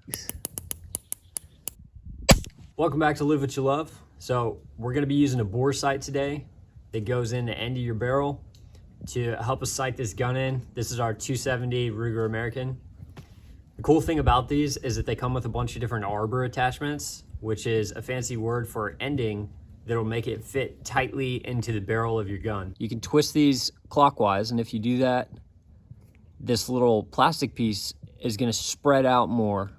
clicks. Welcome back to Live What You Love. So we're going to be using a Boresight today that goes in the end of your barrel to help us sight this gun in. This is our 270 Ruger American. The cool thing about these is that they come with a bunch of different arbor attachments, which is a fancy word for ending that'll make it fit tightly into the barrel of your gun. You can twist these clockwise, and if you do that, this little plastic piece is going to spread out more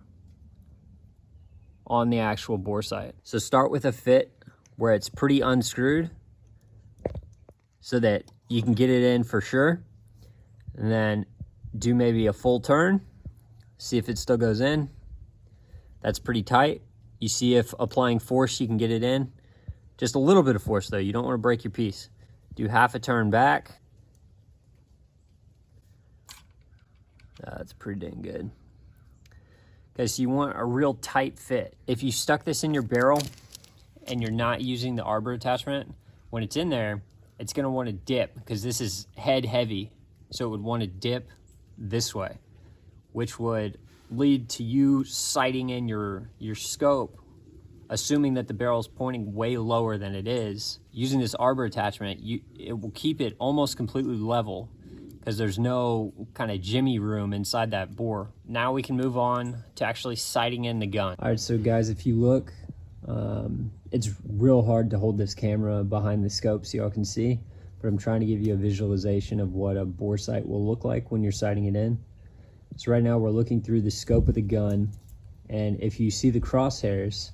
on the actual bore sight. So start with a fit where it's pretty unscrewed so that you can get it in for sure. And then do maybe a full turn, see if it still goes in. That's pretty tight. You see if applying force you can get it in. Just a little bit of force though, you don't want to break your piece. Do half a turn back. That's pretty dang good. Because you want a real tight fit. If you stuck this in your barrel and you're not using the arbor attachment, when it's in there, it's gonna wanna dip because this is head heavy. So it would wanna dip this way, which would lead to you sighting in your scope, assuming that the barrel is pointing way lower than it is. Using this arbor attachment, it will keep it almost completely level because there's no kind of jimmy room inside that bore. Now we can move on to actually sighting in the gun. All right, so guys, if you look, it's real hard to hold this camera behind the scope so y'all can see, but I'm trying to give you a visualization of what a bore sight will look like when you're sighting it in. So right now we're looking through the scope of the gun, and if you see the crosshairs,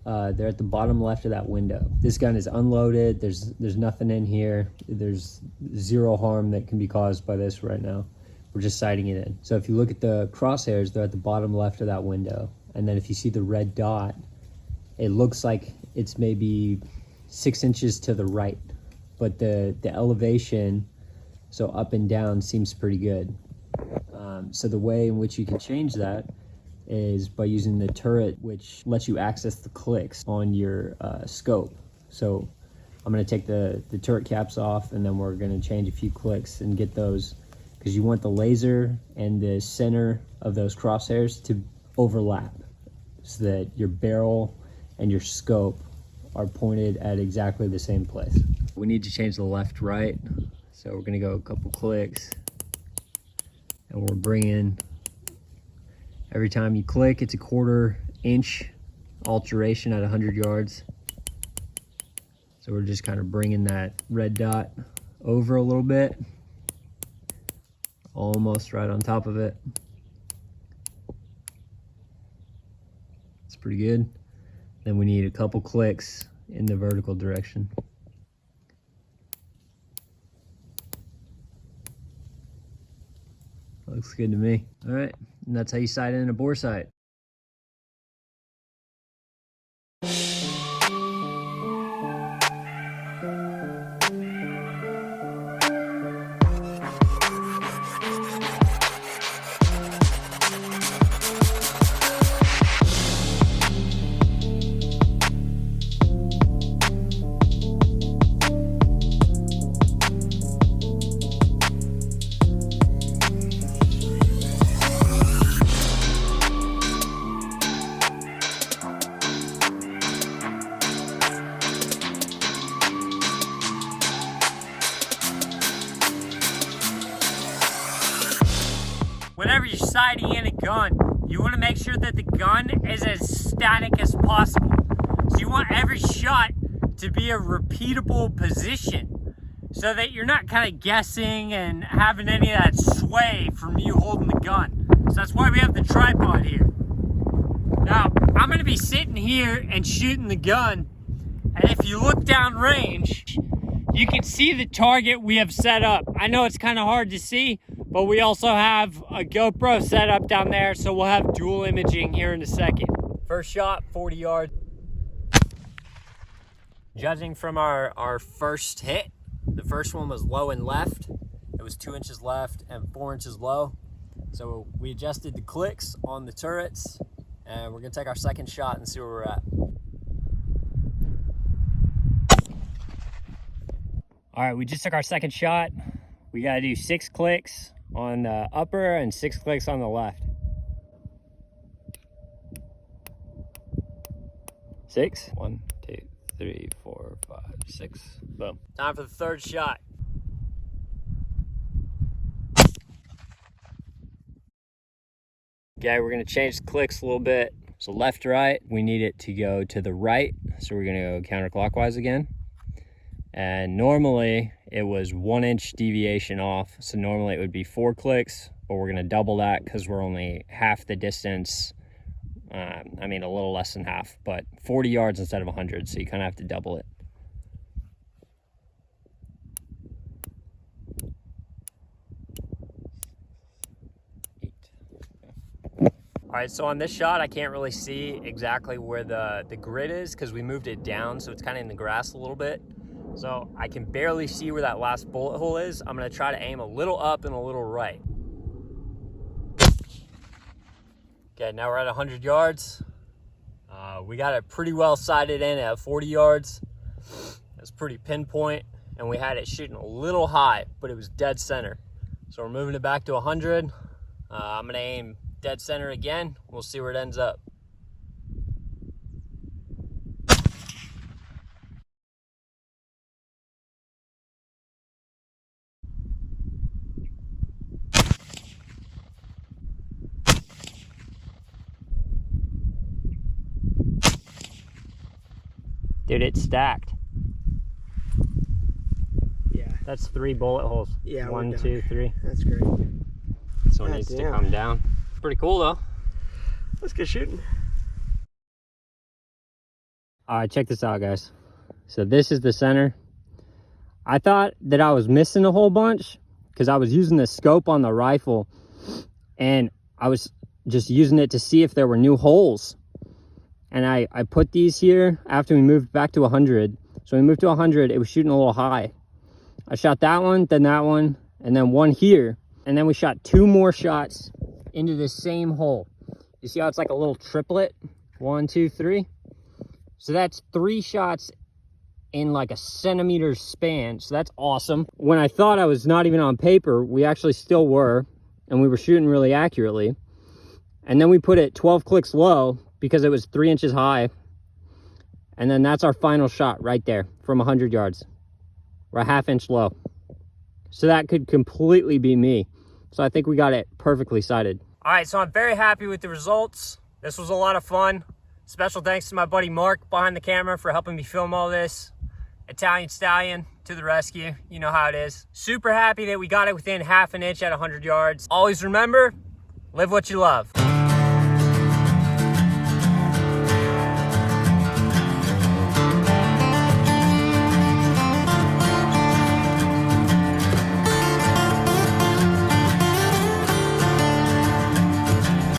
they're at the bottom left of that window. This gun is unloaded. There's nothing in here. There's zero harm that can be caused by this right now. We're just sighting it in. So if you look at the crosshairs, they're at the bottom left of that window. And then if you see the red dot, it looks like it's maybe 6 inches to the right, but the elevation, so up and down, seems pretty good. So the way in which you can change that is by using the turret, which lets you access the clicks on your scope. So I'm gonna take the turret caps off, and then we're gonna change a few clicks and get those, because you want the laser and the center of those crosshairs to overlap so that your barrel and your scope are pointed at exactly the same place. We need to change the left right, so we're gonna go a couple clicks, and we're bringing, every time you click, it's a 1/4 inch alteration at 100 yards. So we're just kind of bringing that red dot over a little bit, almost right on top of it. It's pretty good. Then we need a couple clicks in the vertical direction. Looks good to me. All right, and that's how you sight in a bore sight. Whenever you're sighting in a gun, you want to make sure that the gun is as static as possible. So you want every shot to be a repeatable position so that you're not kind of guessing and having any of that sway from you holding the gun. So that's why we have the tripod here. Now, I'm going to be sitting here and shooting the gun, and if you look down range, you can see the target we have set up. I know it's kind of hard to see, but we also have a GoPro set up down there, so we'll have dual imaging here in a second. First shot, 40 yards. Judging from our first hit, the first one was low and left. It was 2 inches left and 4 inches low. So we adjusted the clicks on the turrets, and we're gonna take our second shot and see where we're at. All right, we just took our second shot. We gotta do 6 clicks on the upper and 6 clicks on the left. 6. 1, 2, 3, 4, 5, 6. Boom. Time for the third shot. Okay, we're gonna change the clicks a little bit. So left, right, we need it to go to the right. So we're gonna go counterclockwise again. And normally it was 1 inch deviation off. So normally it would be 4 clicks, but we're gonna double that because we're only half the distance. I mean, a little less than half, but 40 yards instead of 100. So you kind of have to double it. All right, so on this shot, I can't really see exactly where the grid is because we moved it down, so it's kind of in the grass a little bit. So I can barely see where that last bullet hole is. I'm gonna try to aim a little up and a little right. Okay, now we're at 100 yards. We got it pretty well sighted in at 40 yards. It's pretty pinpoint, and we had it shooting a little high, but it was dead center. So we're moving it back to 100. I'm gonna aim dead center again. We'll see where it ends up. Dude, it's stacked. Yeah. That's 3 bullet holes. Yeah. 1, 2, 3. That's great. So it needs to come down. Pretty cool though. Let's get shooting. All right, check this out, guys. So this is the center. I thought that I was missing a whole bunch because I was using the scope on the rifle and I was just using it to see if there were new holes. And I put these here after we moved back to 100. So we moved to 100, it was shooting a little high. I shot that one, then that one, and then one here. And then we shot 2 more shots into the same hole. You see how it's like a little triplet? 1, 2, 3. So that's 3 shots in like a centimeter span. So that's awesome. When I thought I was not even on paper, we actually still were. And we were shooting really accurately. And then we put it 12 clicks low because it was 3 inches high. And then that's our final shot right there from 100 yards. We're a ½ inch low. So that could completely be me. So I think we got it perfectly sighted. All right, so I'm very happy with the results. This was a lot of fun. Special thanks to my buddy Mark behind the camera for helping me film all this. Italian Stallion to the rescue. You know how it is. Super happy that we got it within ½ an inch at 100 yards. Always remember, live what you love.